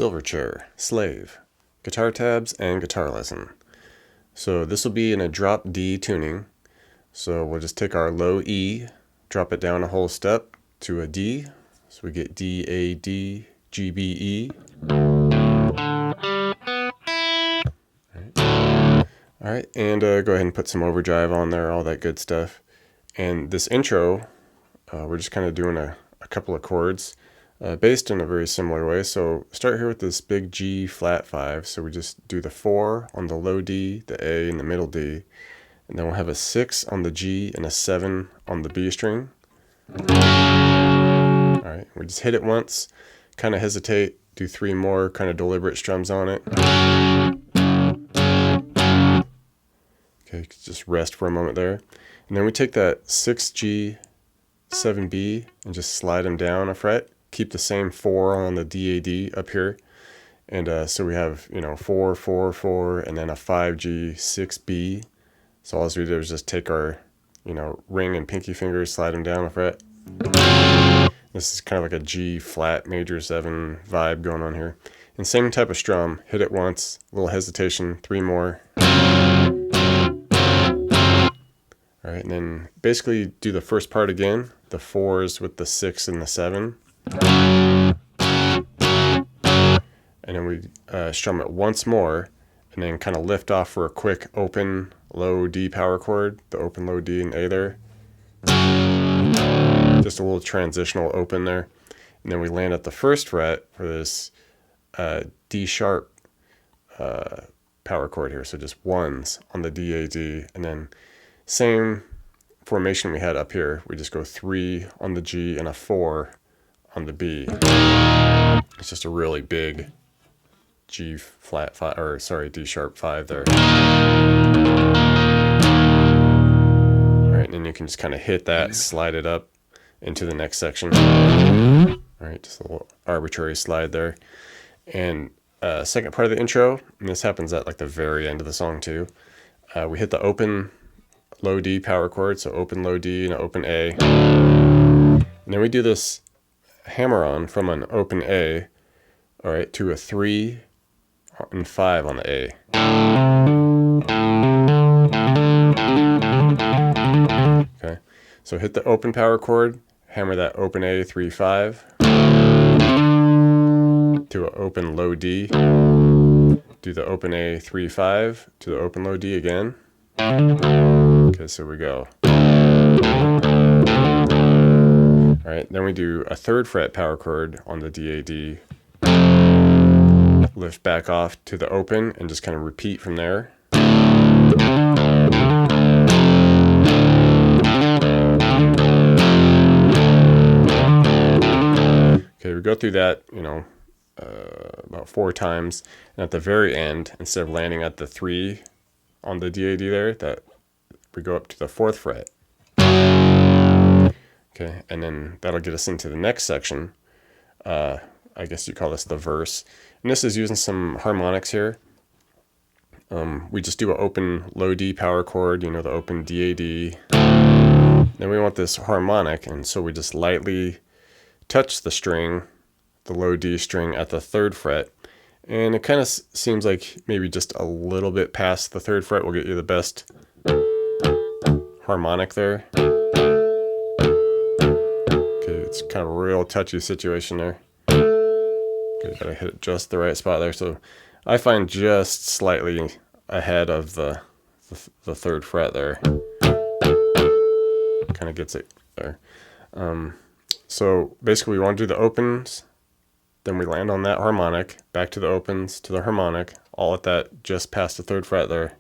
Silverchair, Slave, guitar tabs, and guitar lesson. So this will be in a drop D tuning. So we'll just take our low E, drop it down a whole step to a D. So we get D, A, D, G, B, E. Alright, and go ahead and put some overdrive on there, all that good stuff. And this intro, we're just kind of doing a couple of chords based in a very similar way. So start here with this big G flat 5. So we just do the 4 on the low D, the A, and the middle D. And then we'll have a 6 on the G and a 7 on the B string. Alright, we just hit it once, kind of hesitate, do 3 more kind of deliberate strums on it. Okay, just rest for a moment there. And then we take that 6G, 7B and just slide them down a fret. Keep the same 4 on the DAD up here. And so we have, 4, 4, 4, and then a 5G, 6B. So all we do is just take our, ring and pinky fingers, slide them down a fret. This is kind of like a G flat major 7 vibe going on here. And same type of strum, hit it once, a little hesitation, 3 more. Alright, and then basically do the first part again, the 4s with the 6 and the 7. And then we strum it once more, and then kind of lift off for a quick open low D power chord, the open low D and A there. Just a little transitional open there. And then we land at the first fret for this D sharp power chord here. So just 1s on the DAD, and then same formation we had up here. We just go 3 on the G and a 4 on the B. It's just a really big G flat 5, or sorry, D sharp 5 there. Alright, and then you can just kind of hit that, slide it up into the next section. Alright, just a little arbitrary slide there. And second part of the intro, and this happens at like the very end of the song too. We hit the open low D power chord, so open low D and an open A. And then we do this hammer on from an open A, alright, to a 3 and 5 on the A. Okay, so hit the open power chord, hammer that open A, 3, 5, to an open low D, do the open A, 3, 5, to the open low D again. Okay, so we go. Alright, then we do a 3rd fret power chord on the DAD, lift back off to the open, and just kind of repeat from there. Okay, we go through that, about 4 times, and at the very end, instead of landing at the 3 on the DAD there, that we go up to the 4th fret. Okay, and then that'll get us into the next section. I guess you call this the verse. And this is using some harmonics here. We just do an open low D power chord, the open DAD. Then we want this harmonic, and so we just lightly touch the string, the low D string at the 3rd fret. And it kind of seems like maybe just a little bit past the 3rd fret will get you the best harmonic there. Okay, it's kind of a real touchy situation there. Okay, gotta hit it just the right spot there. So I find just slightly ahead of the 3rd fret there. Kind of gets it there. So basically we want to do the opens, then we land on that harmonic, back to the opens, to the harmonic, all at that just past the 3rd fret there.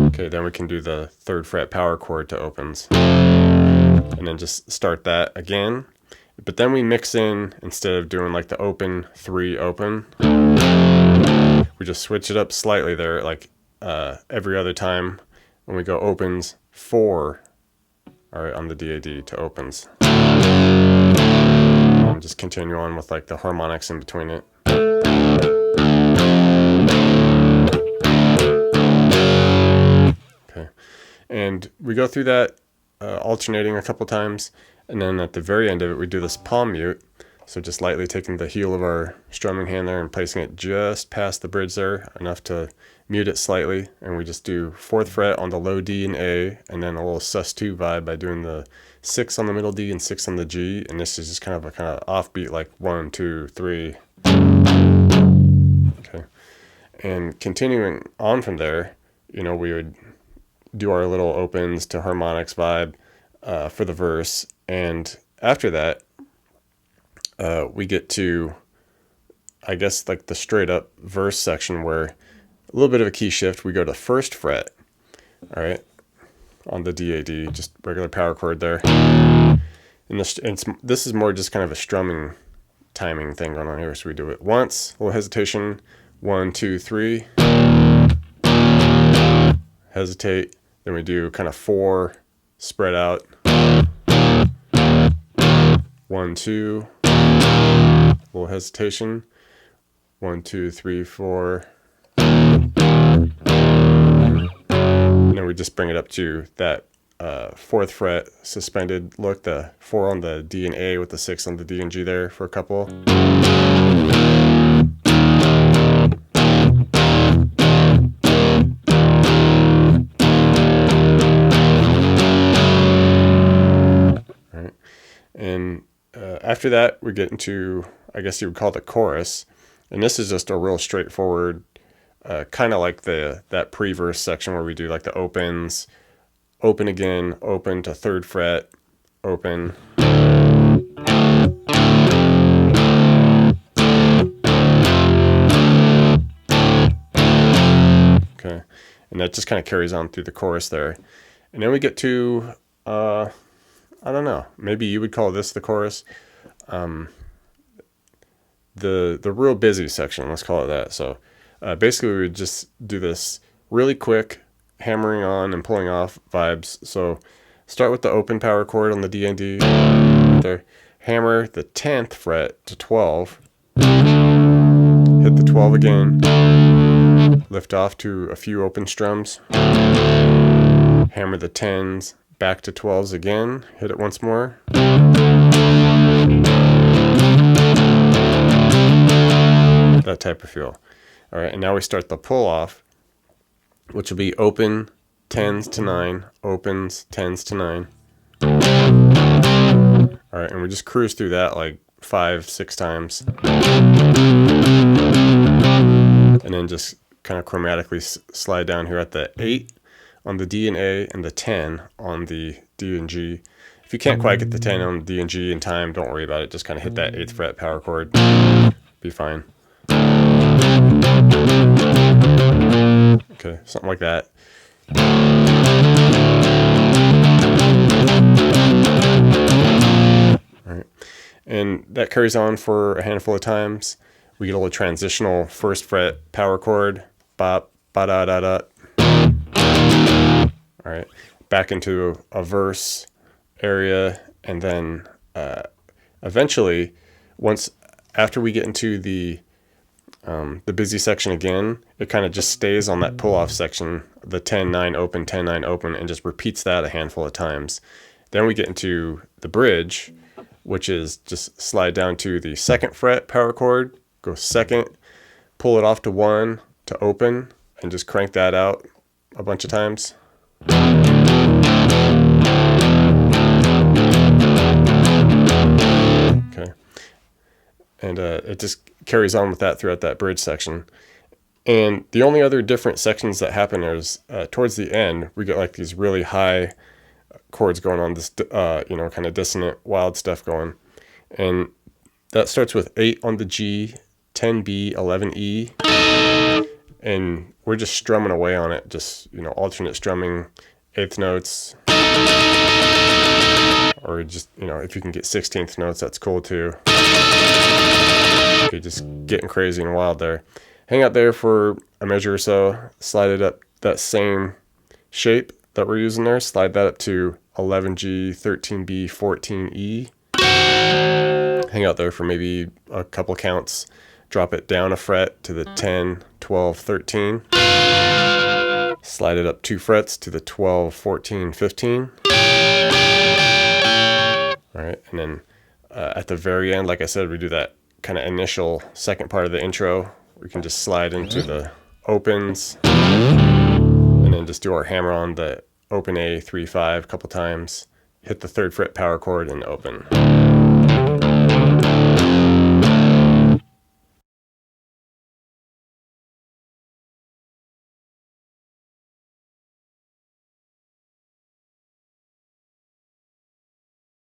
Okay, then we can do the 3rd fret power chord to opens. And then just start that again. But then we mix in, instead of doing like the open, 3 open, we just switch it up slightly there, like every other time when we go opens, 4, alright, on the DAD to opens. And just continue on with like the harmonics in between it. Okay, and we go through that alternating a couple times, and then at the very end of it we do this palm mute. So just lightly taking the heel of our strumming hand there and placing it just past the bridge there, enough to mute it slightly. And we just do 4th fret on the low D and A, and then a little sus2 vibe by doing the 6 on the middle D and 6 on the G. And this is just kind of a offbeat, like 1, 2, 3. Okay. And continuing on from there, we would do our little opens to harmonics vibe for the verse. And after that, we get to, I guess, like the straight up verse section where a little bit of a key shift. We go to 1st fret, all right, on the DAD, just regular power chord there. And this is more just kind of a strumming timing thing going on here. So we do it once, a little hesitation, 1, 2, 3, hesitate. Then we do kind of 4, spread out, 1, 2, little hesitation, 1, 2, 3, 4, and then we just bring it up to that 4th fret suspended look, the 4 on the D and A with the 6 on the D and G there for a couple. All right. And after that, we get into, I guess you would call it the chorus. And this is just a real straightforward, kind of like that pre-verse section where we do like the opens, open again, open to 3rd fret, open. Okay. And that just kind of carries on through the chorus there. And then we get to, I don't know, maybe you would call this the chorus. The real busy section, let's call it that. So basically we would just do this really quick hammering on and pulling off vibes. So start with the open power chord on the D and D there, hammer the 10th fret to 12, hit the 12 again, lift off to a few open strums, hammer the 10s back to 12s again, hit it once more, that type of feel. All right, and now we start the pull off, which will be open 10s to 9, opens 10s to 9. All right, and we just cruise through that like 5, 6 times. And then just kind of chromatically slide down here at the 8 on the D and A and the 10 on the D and G. If you can't quite get the 10 on the D and G in time, don't worry about it. Just kind of hit that 8th fret power chord. Be fine. Okay, something like that. All right, and that carries on for a handful of times. We get a little transitional 1st fret power chord, bop, ba da da da. All right, back into a verse area, and then eventually, after we get into the busy section again, it kind of just stays on that pull-off section, the 10-9 open, 10-9 open, and just repeats that a handful of times. Then we get into the bridge, which is just slide down to the 2nd fret power chord, go 2nd, pull it off to 1 to open, and just crank that out a bunch of times. Okay. And it just carries on with that throughout that bridge section. And the only other different sections that happen is towards the end, we get like these really high chords going on, this kind of dissonant, wild stuff going. And that starts with 8 on the G, 10B, 11E. And we're just strumming away on it, just, alternate strumming, 8th notes. Or just, if you can get 16th notes, that's cool too. Okay, just getting crazy and wild there. Hang out there for a measure or so, slide it up that same shape that we're using there, slide that up to 11G, 13B, 14E. Hang out there for maybe a couple counts, drop it down a fret to the 10, 12, 13. Slide it up 2 frets to the 12, 14, 15. All right, and then At the very end, like I said, we do that kind of initial second part of the intro. We can just slide into the opens and then just do our hammer on the open A 3-5 a couple times, hit the 3rd fret power chord and open.